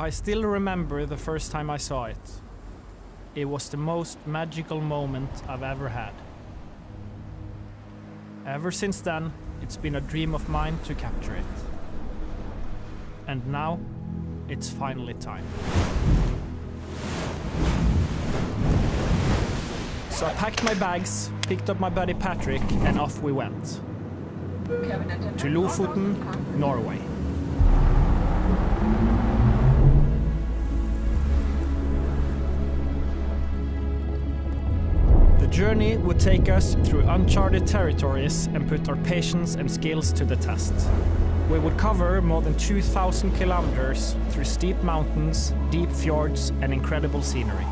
I still remember the first time I saw it. It was the most magical moment I've ever had. Ever since then, it's been a dream of mine to capture it. And now, it's finally time. So I packed my bags, picked up my buddy Patrick, and off we went. To Lofoten, Norway. The journey would take us through uncharted territories and put our patience and skills to the test. We would cover more than 2,000 kilometers through steep mountains, deep fjords, and incredible scenery.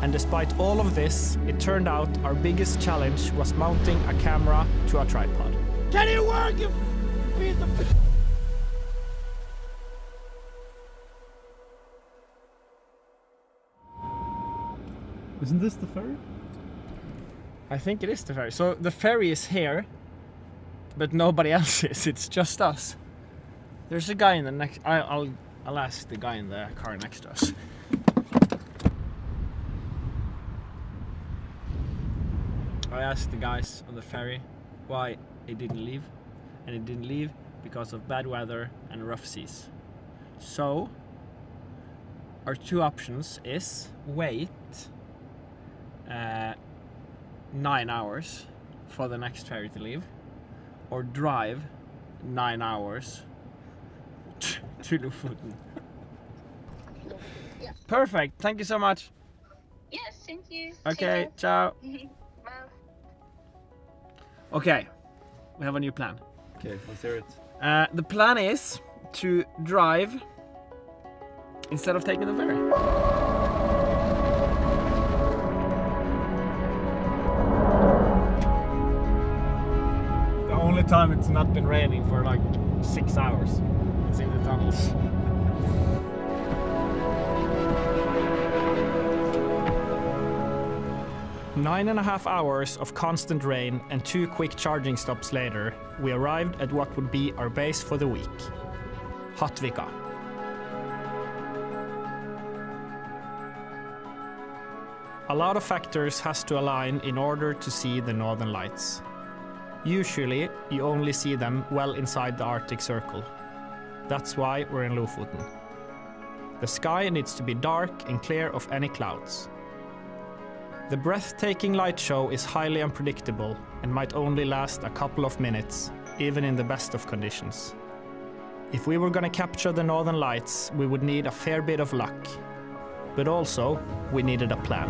And despite all of this, it turned out our biggest challenge was mounting a camera to a tripod. Can it work, you piece of... Isn't this the ferry? I think it is the ferry. So the ferry is here, but nobody else is. It's just us. There's a guy in the next... I'll ask the guy in the car next to us. I asked the guys on the ferry why it didn't leave, and it didn't leave because of bad weather and rough seas. So our two options is wait 9 hours for the next ferry to leave, or drive 9 hours to Lofoten. Yeah. Perfect, thank you so much. Yes, thank you. Okay, ciao. Bye. Okay, we have a new plan. Okay, let's hear it. The plan is to drive instead of taking the ferry. The only time it's not been raining for like 6 hours. It's in the tunnels. Nine and a half hours of constant rain and 2 quick charging stops later, we arrived at what would be our base for the week, Hattvika. A lot of factors has to align in order to see the northern lights. Usually, you only see them well inside the Arctic Circle. That's why we're in Lofoten. The sky needs to be dark and clear of any clouds. The breathtaking light show is highly unpredictable and might only last a couple of minutes, even in the best of conditions. If we were gonna capture the northern lights, we would need a fair bit of luck. But also, we needed a plan.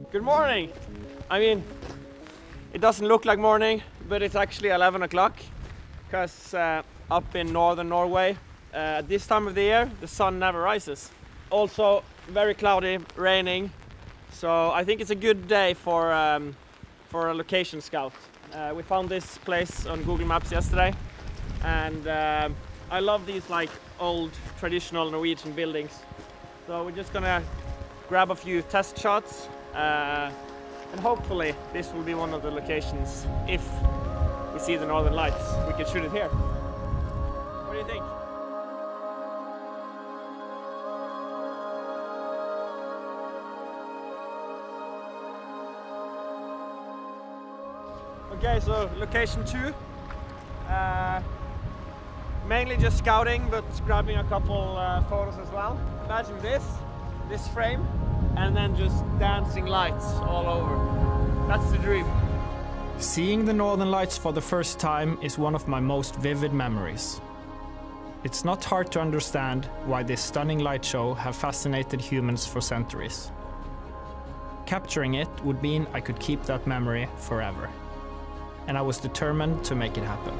Good morning! I mean, it doesn't look like morning, but it's actually 11 o'clock, because up in northern Norway, at this time of the year, the sun never rises. Also, very cloudy, raining, so I think it's a good day for a location scout. We found this place on Google Maps yesterday, and I love these like old traditional Norwegian buildings. So we're just gonna grab a few test shots. And hopefully this will be one of the locations. If we see the northern lights, we can shoot it here. What do you think? Okay, so location 2. Mainly just scouting, but grabbing a couple photos as well. Imagine this frame, and then just dancing lights all over. That's the dream. Seeing the northern lights for the first time is one of my most vivid memories. It's not hard to understand why this stunning light show have fascinated humans for centuries. Capturing it would mean I could keep that memory forever. And I was determined to make it happen.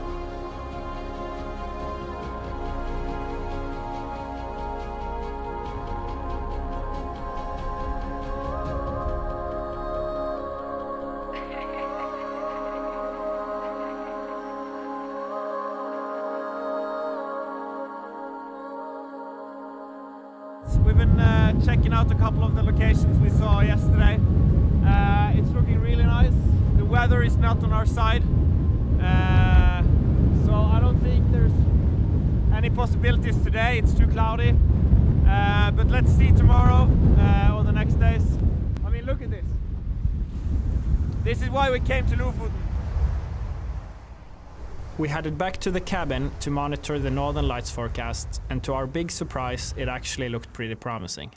We've been checking out a couple of the locations we saw yesterday. It's looking really nice. The weather is not on our side, so I don't think there's any possibilities today. It's too cloudy, but let's see tomorrow or the next days. I mean, look at this. This is why we came to Lofoten. We headed back to the cabin to monitor the Northern Lights forecast, and to our big surprise, it actually looked pretty promising.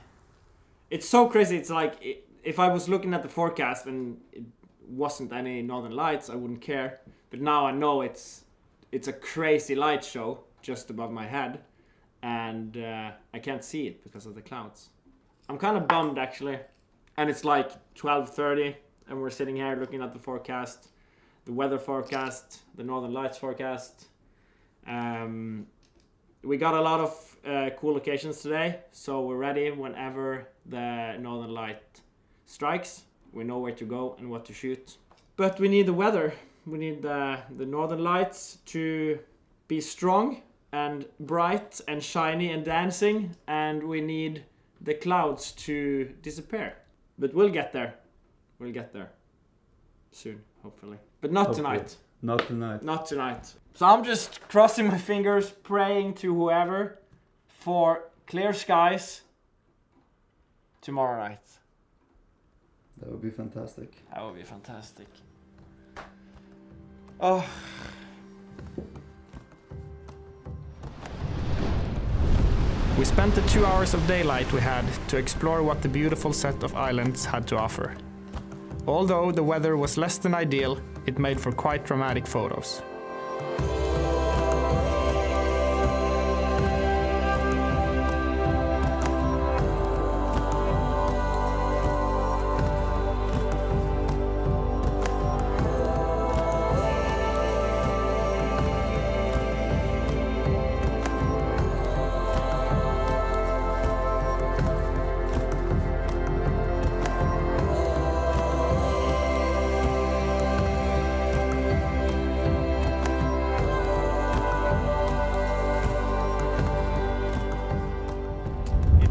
It's so crazy. It's like if I was looking at the forecast and it wasn't any Northern Lights, I wouldn't care. But now I know it's a crazy light show just above my head, and I can't see it because of the clouds. I'm kind of bummed actually, and it's like 12:30, and we're sitting here looking at the forecast. The weather forecast, the Northern Lights forecast. We got a lot of cool locations today, so we're ready whenever the Northern Light strikes. We know where to go and what to shoot. But we need the weather. We need the Northern Lights to be strong and bright and shiny and dancing, and we need the clouds to disappear. But we'll get there. We'll get there soon, hopefully. But not tonight. Not tonight. Not tonight. So I'm just crossing my fingers, praying to whoever for clear skies tomorrow night. That would be fantastic. That would be fantastic. Oh. We spent the 2 hours of daylight we had to explore what the beautiful set of islands had to offer. Although the weather was less than ideal, it made for quite dramatic photos.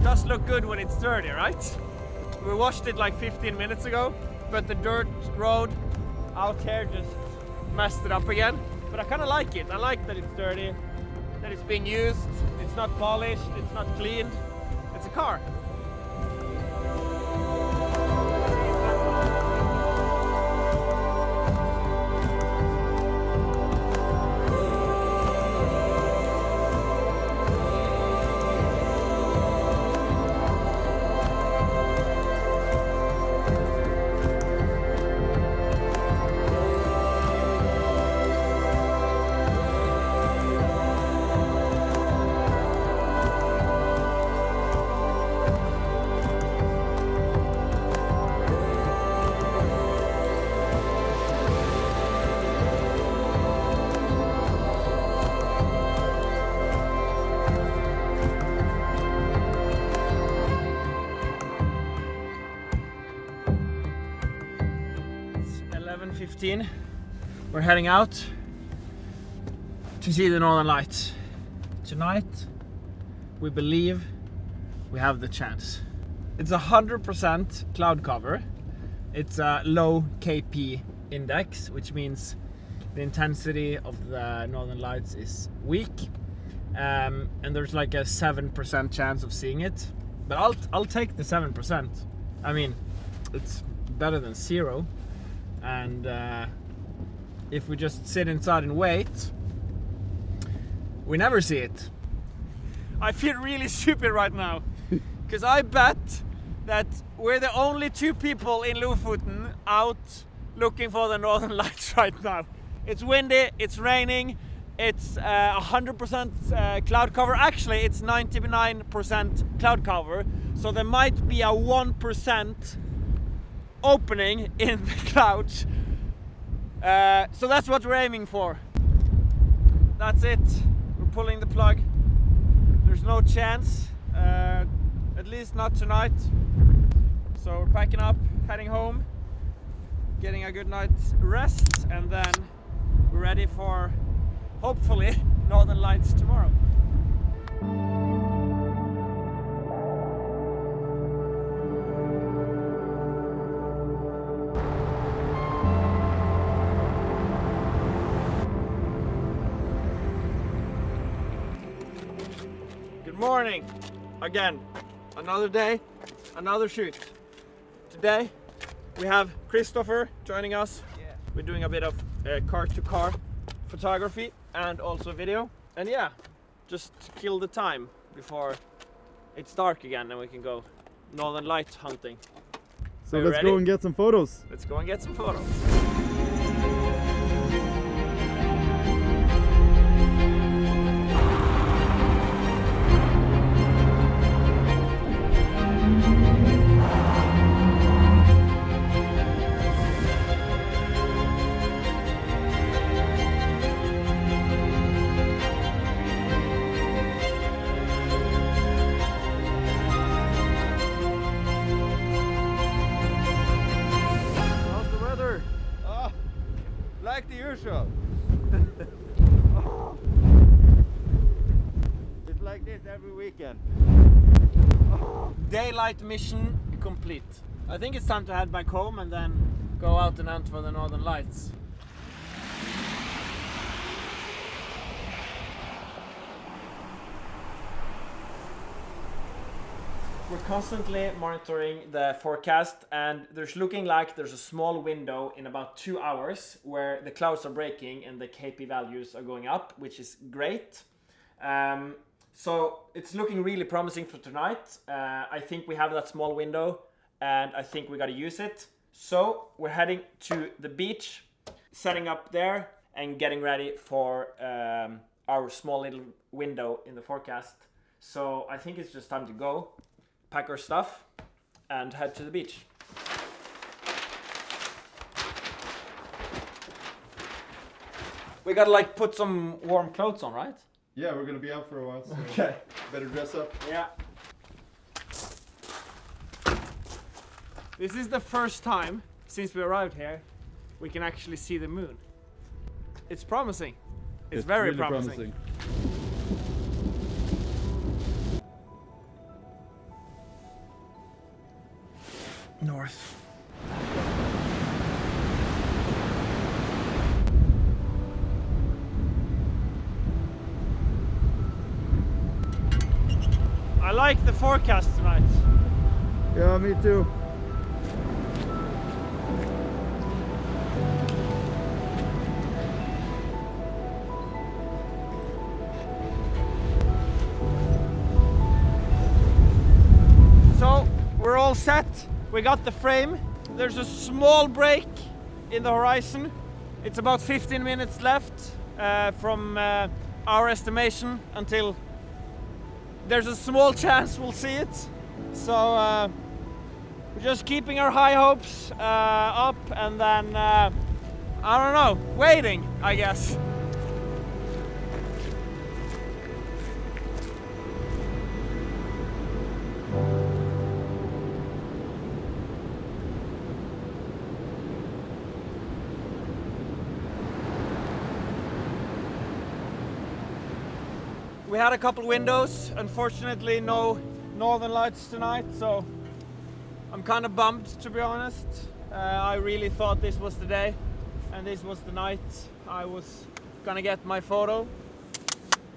Does look good when it's dirty, right? We washed it like 15 minutes ago, but the dirt road out here just messed it up again. But I kind of like it. I like that it's dirty, that it's being used, it's not polished, it's not cleaned. It's a car. It's 11:15. We're heading out to see the Northern Lights. Tonight, we believe we have the chance. It's 100% cloud cover. It's a low KP index, which means the intensity of the Northern Lights is weak, and there's like a 7% chance of seeing it. But I'll take the 7%. I mean, it's better than 0. And if we just sit inside and wait, we never see it. I feel really stupid right now, because I bet that we're the only 2 people in Lofoten out looking for the Northern Lights right now. It's windy, it's raining, it's 100% cloud cover. Actually, it's 99% cloud cover, so there might be a 1% opening in the clouds. So that's what we're aiming for. That's it. We're pulling the plug. There's no chance, at least not tonight. So we're packing up, heading home, getting a good night's rest, and then we're ready for, hopefully, Northern Lights tomorrow. morning. Again, another day, another shoot. Today we have Christopher joining us. Yeah. We're doing a bit of car-to-car photography and also video. And yeah, just to kill the time before it's dark again and we can go northern light hunting. So let's go and get some photos. Let's go and get some photos. Like the usual. It's like this every weekend. Daylight mission complete. I think it's time to head back home and then go out and hunt for the northern lights. We're constantly monitoring the forecast and there's looking like there's a small window in about 2 hours where the clouds are breaking and the KP values are going up, which is great. So it's looking really promising for tonight. I think we have that small window and I think we gotta use it. So we're heading to the beach, setting up there and getting ready for our small little window in the forecast. So I think it's just time to go. Pack our stuff and head to the beach. We gotta like put some warm clothes on, right? Yeah, we're gonna be out for a while, so okay. Better dress up. Yeah. This is the first time since we arrived here we can actually see the moon. It's promising. It's very really promising. North. I like the forecast tonight. Yeah, me too. So we're all set. We got the frame. There's a small break in the horizon. It's about 15 minutes left from our estimation until there's a small chance we'll see it. So we're just keeping our high hopes up and then, I don't know, waiting, I guess. We had a couple windows, unfortunately no northern lights tonight, so I'm kind of bummed, to be honest. I really thought this was the day and this was the night I was gonna get my photo.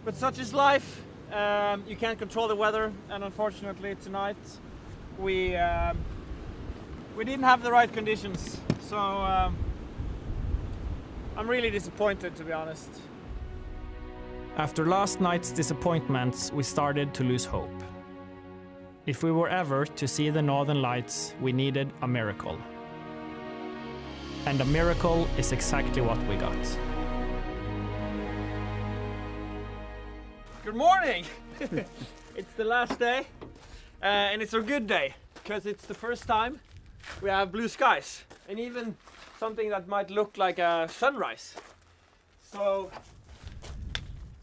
But such is life. You can't control the weather, and unfortunately tonight we didn't have the right conditions, so I'm really disappointed, to be honest. After last night's disappointments, we started to lose hope. If we were ever to see the northern lights, we needed a miracle. And a miracle is exactly what we got. Good morning! It's the last day, and it's a good day, because it's the first time we have blue skies, and even something that might look like a sunrise. So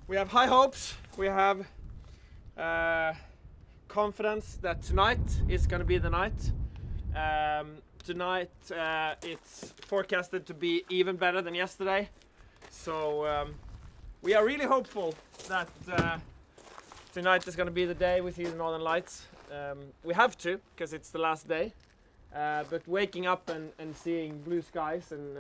we have high hopes, we have confidence that tonight is going to be the night. Tonight it's forecasted to be even better than yesterday. So we are really hopeful that tonight is going to be the day we see the northern lights. We have to, because it's the last day. But waking up and seeing blue skies and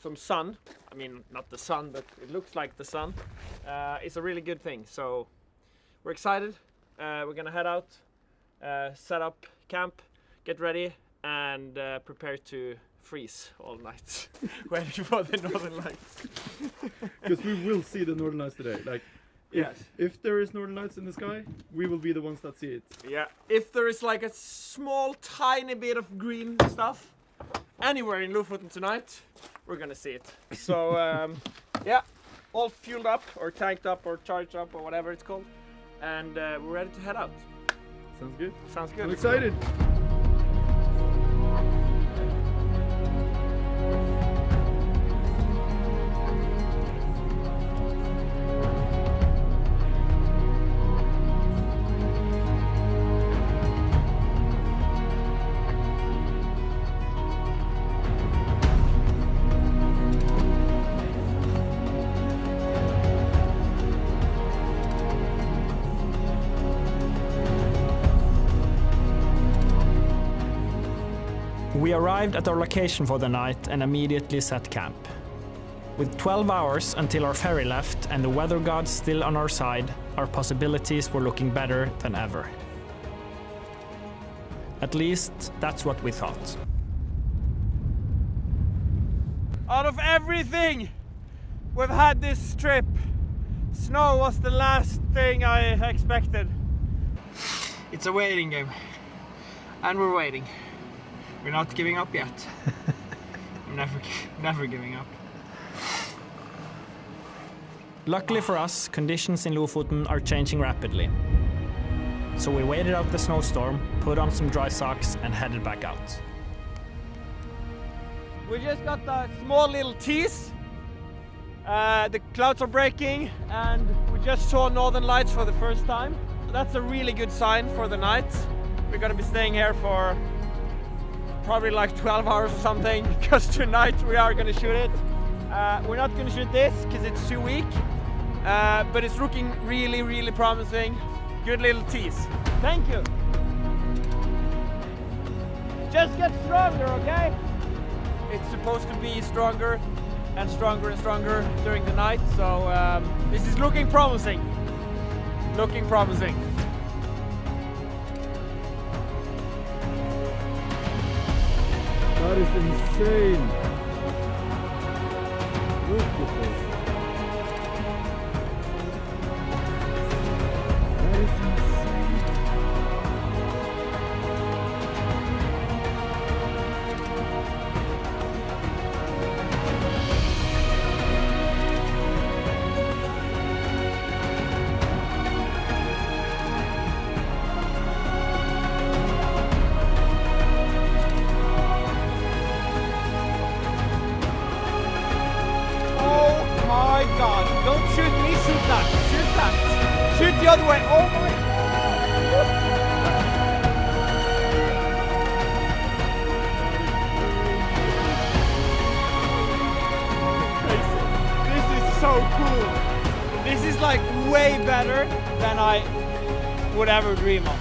some sun, I mean not the sun, but it looks like the sun, is a really good thing. So we're excited. We're gonna head out, set up camp, get ready, and prepare to freeze all night, waiting for the northern lights. Because we will see the northern lights today. Like, Yes. if there is northern lights in the sky, we will be the ones that see it. Yeah. If there is like a small, tiny bit of green stuff anywhere in Lofoten tonight, we're gonna see it. So yeah, all fueled up or tanked up or charged up or whatever it's called, and we're ready to head out. Sounds good. Sounds good. I'm excited. We arrived at our location for the night and immediately set camp. With 12 hours until our ferry left and the weather gods still on our side, our possibilities were looking better than ever. At least, that's what we thought. Out of everything we've had this trip, snow was the last thing I expected. It's a waiting game, and we're waiting. We're not giving up yet. never giving up. Luckily for us, conditions in Lofoten are changing rapidly. So we waited out the snowstorm, put on some dry socks and headed back out. We just got a small little tease. The clouds are breaking and we just saw northern lights for the first time. That's a really good sign for the night. We're gonna be staying here for probably like 12 hours or something, because tonight we are gonna shoot it. We're not gonna shoot this because it's too weak, but it's looking really promising. Good little tease. Thank you. Just get stronger, okay? It's supposed to be stronger and stronger during the night, so this is looking promising. Looking promising. That is insane. Look at this. That is insane. God, don't shoot me, shoot that, shoot that. Shoot the other way, oh my God. This is so cool. This is like way better than I would ever dream of.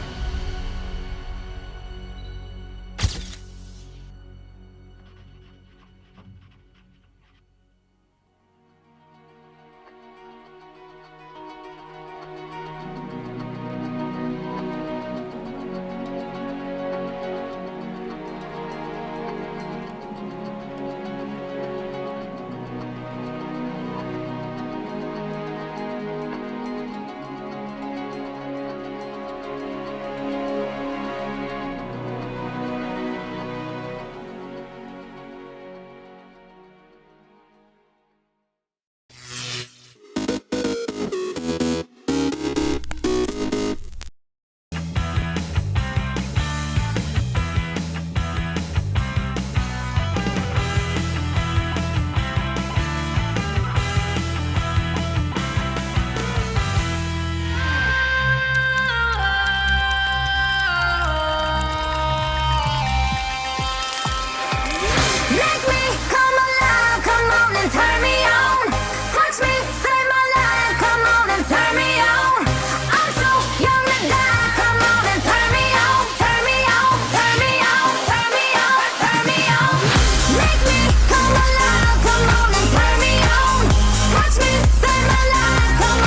Come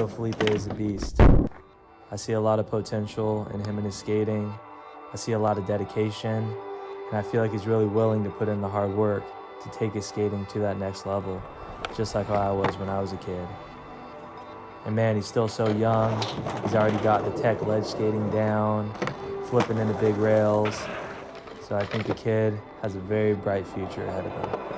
little Felipe is a beast. I see a lot of potential in him and his skating. I see a lot of dedication, and I feel like he's really willing to put in the hard work to take his skating to that next level, just like how I was when I was a kid. And man, he's still so young. He's already got the tech ledge skating down, flipping into big rails. So I think the kid has a very bright future ahead of him.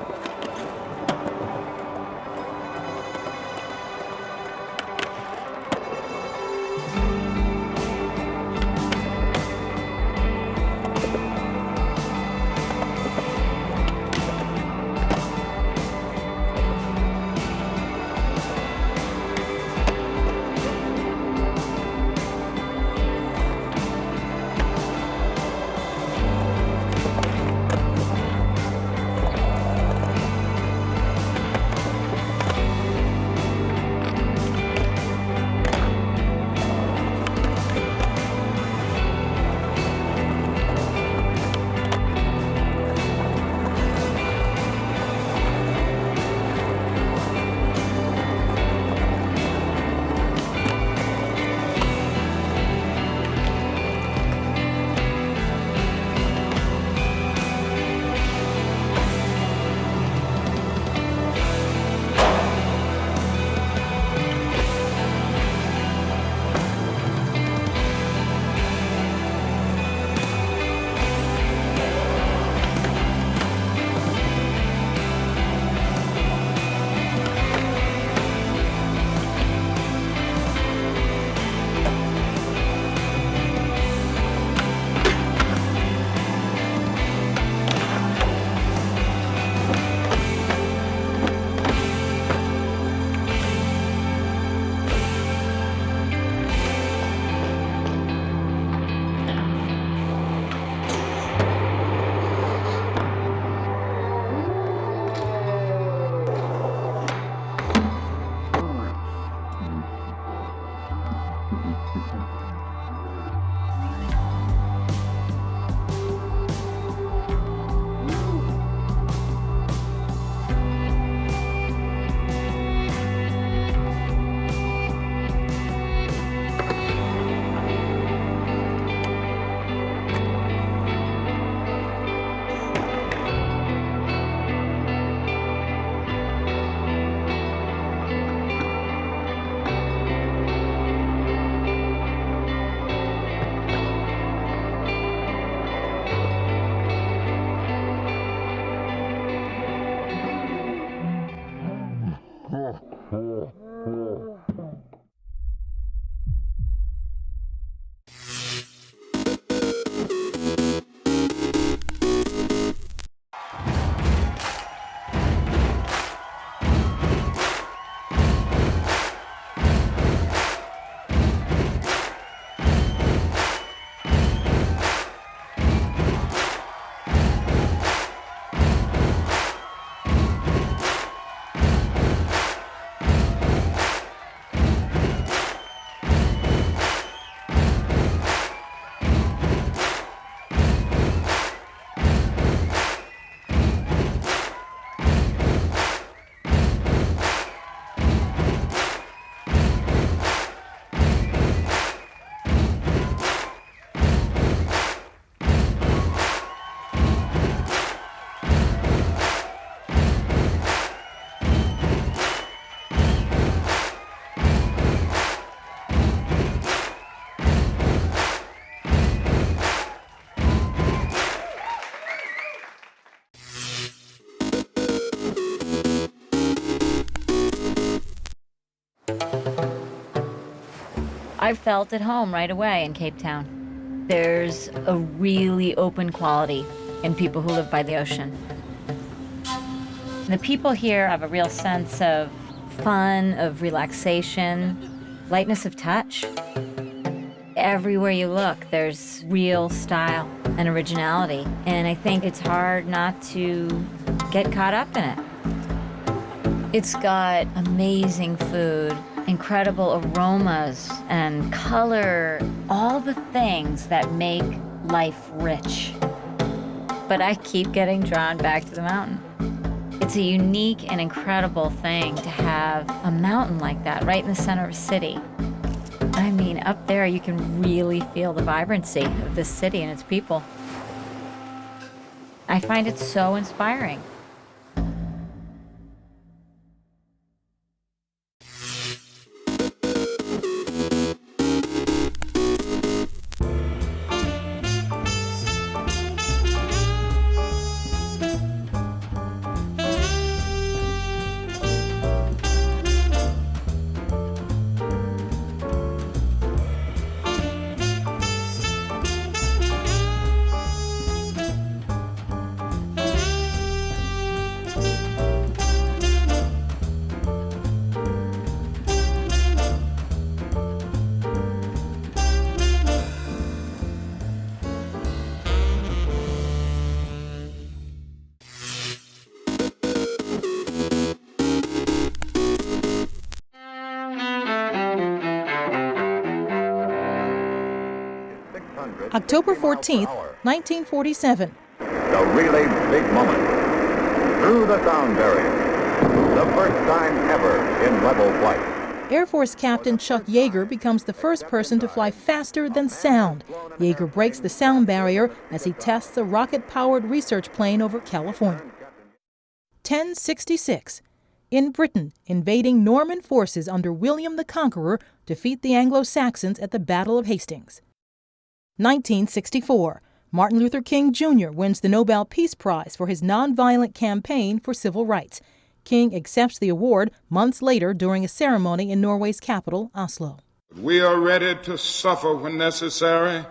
I felt at home right away in Cape Town. There's a really open quality in people who live by the ocean. The people here have a real sense of fun, of relaxation, lightness of touch. Everywhere you look, there's real style and originality, and I think it's hard not to get caught up in it. It's got amazing food, incredible aromas and color, all the things that make life rich. But I keep getting drawn back to the mountain. It's a unique and incredible thing to have a mountain like that right in the center of a city. I mean, up there you can really feel the vibrancy of this city and its people. I find it so inspiring. October 14th, 1947. The really big moment. Through the sound barrier. The first time ever in level flight. Air Force Captain Chuck Yeager becomes the first person to fly faster than sound. Yeager breaks the sound barrier as he tests a rocket-powered research plane over California. 1066. In Britain, invading Norman forces under William the Conqueror defeat the Anglo-Saxons at the Battle of Hastings. 1964. Martin Luther King Jr. wins the Nobel Peace Prize for his nonviolent campaign for civil rights. King accepts the award months later during a ceremony in Norway's capital, Oslo. We are ready to suffer when necessary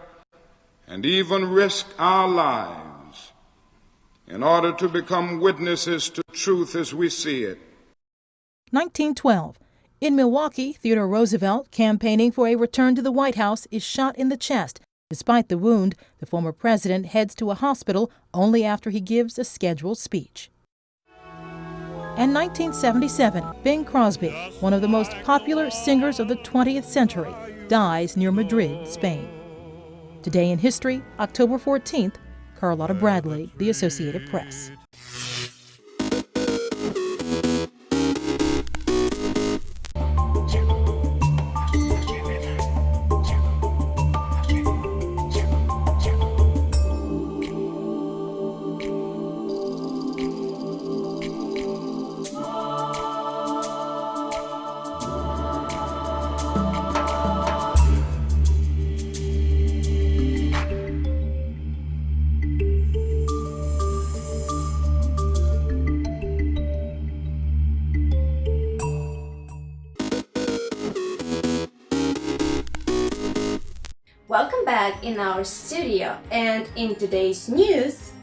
and even risk our lives in order to become witnesses to truth as we see it. 1912. In Milwaukee, Theodore Roosevelt, campaigning for a return to the White House, is shot in the chest. Despite the wound, the former president heads to a hospital only after he gives a scheduled speech. And 1977, Bing Crosby, one of the most popular singers of the 20th century, dies near Madrid, Spain. Today in History, October 14th, Carlotta Bradley, The Associated Press. Welcome back in our studio, and in today's news,